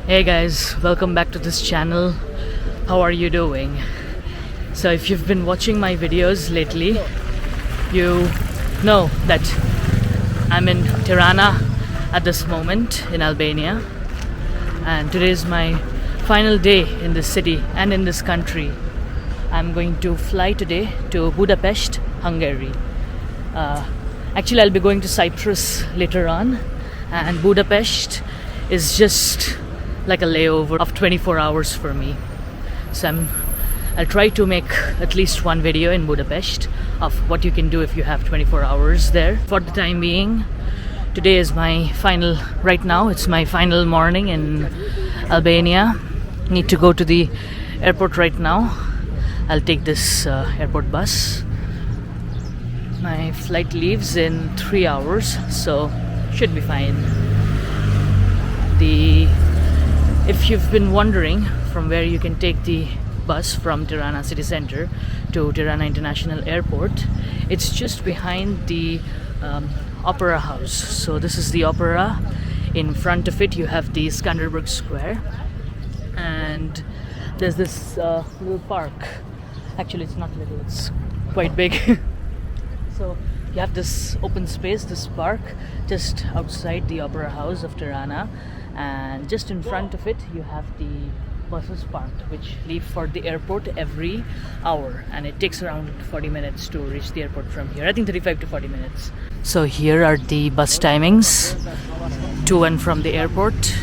Hey guys, welcome back to this channel. How are you doing? So if you've been watching my videos lately, you know that I'm in Tirana at this moment in Albania, and today is my final day in this city and in this country. I'm going to fly today to Budapest, Hungary. Actually, I'll be going to Cyprus later on, and Budapest is just like a layover of 24 hours for me. So I'll try to make at least one video in Budapest of what you can do if you have 24 hours there. For the time being, today is my final, right now it's my final morning in Albania. Need to go to the airport right now. I'll take this airport bus. My flight leaves in 3 hours, so should be fine. If you've been wondering from where you can take the bus from Tirana city center to Tirana International Airport, it's just behind the Opera House. So this is the Opera. In front of it you have the Skanderberg Square, and there's this little park. Actually, it's not little, it's quite big. So you have this open space, this park, just outside the Opera House of Tirana, and just in front of it you have the buses parked, which leave for the airport every hour, and it takes around 40 minutes to reach the airport from here. I think 35 to 40 minutes. So here are the bus timings to and from the airport.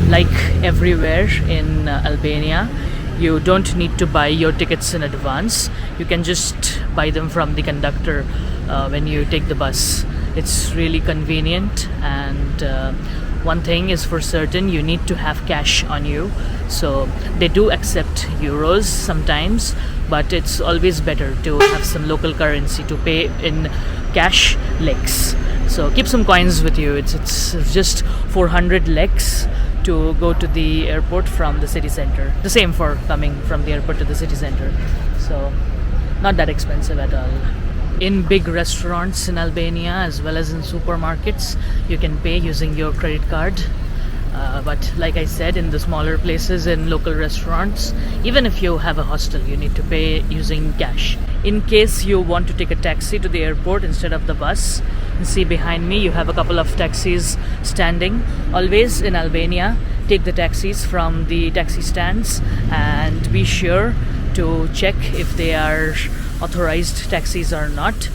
Like everywhere in Albania, you don't need to buy your tickets in advance. You can just buy them from the conductor when you take the bus. It's really convenient, and one thing is for certain, you need to have cash on you. So they do accept euros sometimes, but it's always better to have some local currency to pay in cash legs. So keep some coins with you. It's just 400 legs to go to the airport from the city center. The same for coming from the airport to the city center. So not that expensive at all. In big restaurants in Albania as well as in supermarkets, you can pay using your credit card. But like I said, in the smaller places, in local restaurants, even if you have a hostel, you need to pay using cash. In case you want to take a taxi to the airport instead of the bus, you see behind me you have a couple of taxis standing. Always in Albania, take the taxis from the taxi stands and be sure to check if they are authorized taxis or not.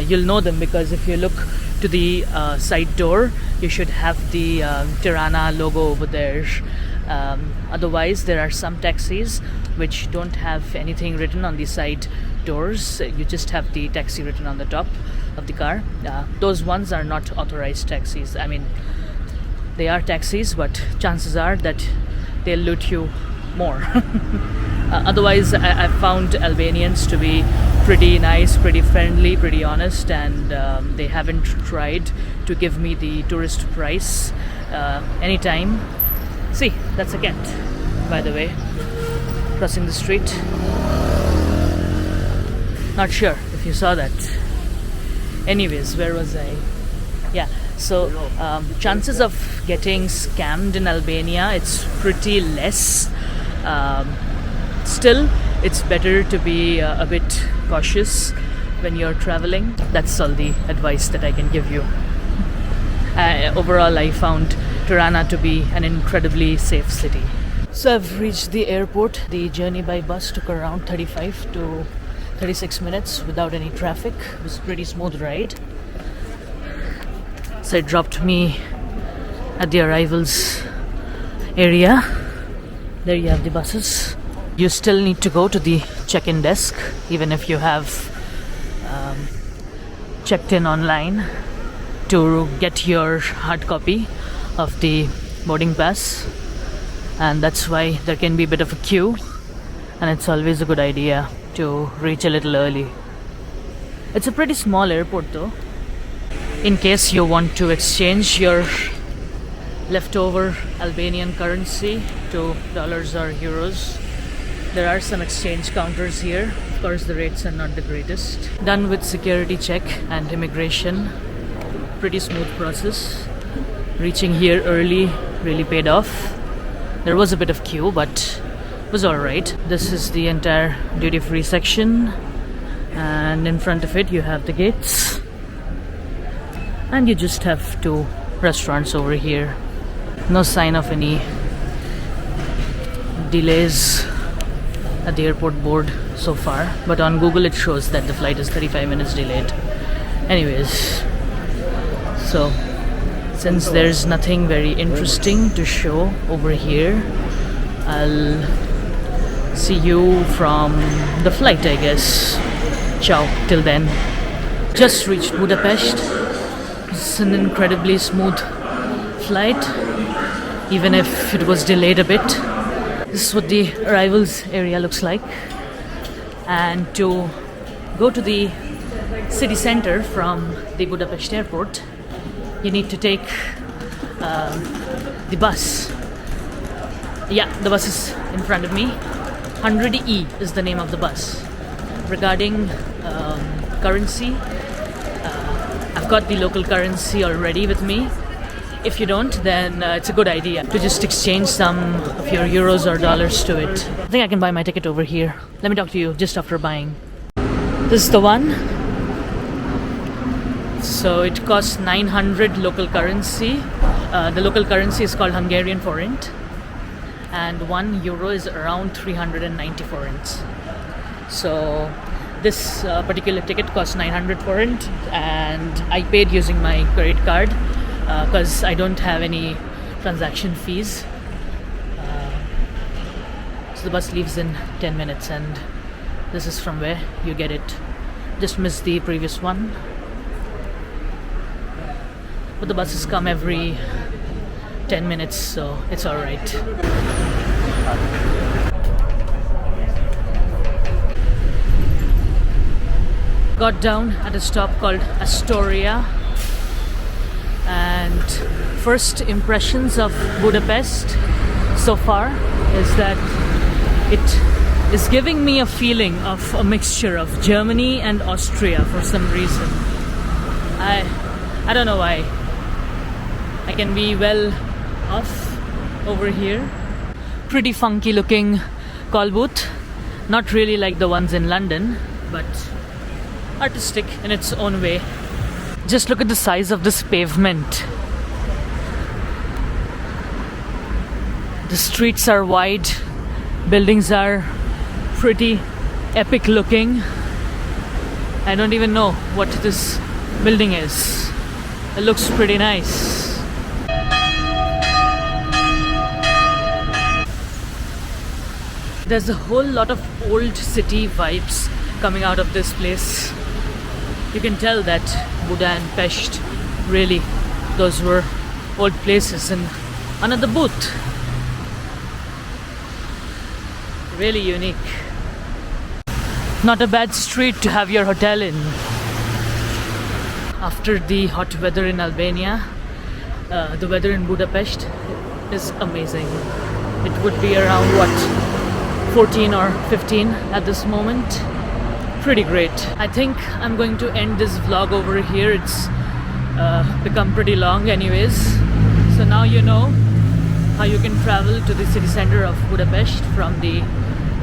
You'll know them because if you look to the side door, you should have the Tirana logo over there. Otherwise, there are some taxis which don't have anything written on the side doors. You just have the taxi written on the top of the car. Those ones are not authorized taxis. I mean, they are taxis, but chances are that they'll loot you more. Otherwise, I've found Albanians to be pretty nice, pretty friendly, pretty honest, and they haven't tried to give me the tourist price anytime. See, that's a cat, by the way, crossing the street. Not sure if you saw that. Anyways, where was I? Yeah, so chances of getting scammed in Albania, it's pretty less. Still, it's better to be a bit cautious when you're traveling. That's all the advice that I can give you. Overall, I found Tirana to be an incredibly safe city. So I've reached the airport. The journey by bus took around 35 to 36 minutes without any traffic. It was a pretty smooth ride. So it dropped me at the arrivals area. There you have the buses. You still need to go to the check-in desk even if you have checked in online to get your hard copy of the boarding pass, and that's why there can be a bit of a queue, and it's always a good idea to reach a little early. It's a pretty small airport though. In case you want to exchange your leftover Albanian currency to dollars or euros, there are some exchange counters here. Of course, the rates are not the greatest. Done with security check and immigration. Pretty smooth process. Reaching here early really paid off. There was a bit of queue, but it was alright. This is the entire duty-free section, and in front of it you have the gates, and you just have 2 restaurants over here. No sign of any delays at the airport board so far, but on Google it shows that the flight is 35 minutes delayed. Anyways, so since there's nothing very interesting to show over here, I'll see you from the flight, I guess. Ciao, till then. Just reached Budapest. It's an incredibly smooth flight, even if it was delayed a bit. This is what the arrivals area looks like. And to go to the city center from the Budapest airport, you need to take the bus. Yeah, the bus is in front of me. 100E is the name of the bus. Regarding currency, I've got the local currency already with me. If you don't, then it's a good idea to just exchange some of your euros or dollars to it. I think I can buy my ticket over here. Let me talk to you just after buying. This is the one. So it costs 900 local currency. The local currency is called Hungarian forint, and 1 euro is around 390 forints. So this particular ticket costs 900 forint, and I paid using my credit card because I don't have any transaction fees. So the bus leaves in 10 minutes, and this is from where you get it. Just missed the previous one, but the buses come every 10 minutes, so it's alright. Got down at a stop called Astoria, and first impressions of Budapest so far is that it is giving me a feeling of a mixture of Germany and Austria for some reason. I don't know why. I can be well off over here. Pretty funky looking call booth. Not really like the ones in London, but artistic in its own way. Just look at the size of this pavement. The streets are wide, buildings are pretty epic looking. I don't even know what this building is. It looks pretty nice. There's a whole lot of old city vibes coming out of this place. You can tell that Buda and Pest, really, those were old places. And another booth. Really unique. Not a bad street to have your hotel in. After the hot weather in Albania, the weather in Budapest is amazing. It would be around what, 14 or 15 at this moment. Pretty great. I think I'm going to end this vlog over here. It's become pretty long anyways. So now you know how you can travel to the city center of Budapest from the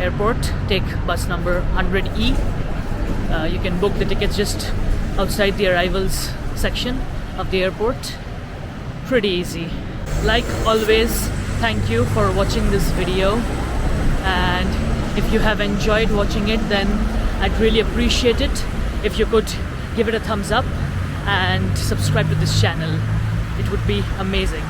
airport. Take bus number 100E. You can book the tickets just outside the arrivals section of the airport. Pretty easy. Like always, thank you for watching this video, and if you have enjoyed watching it, then I'd really appreciate it if you could give it a thumbs up and subscribe to this channel. It would be amazing.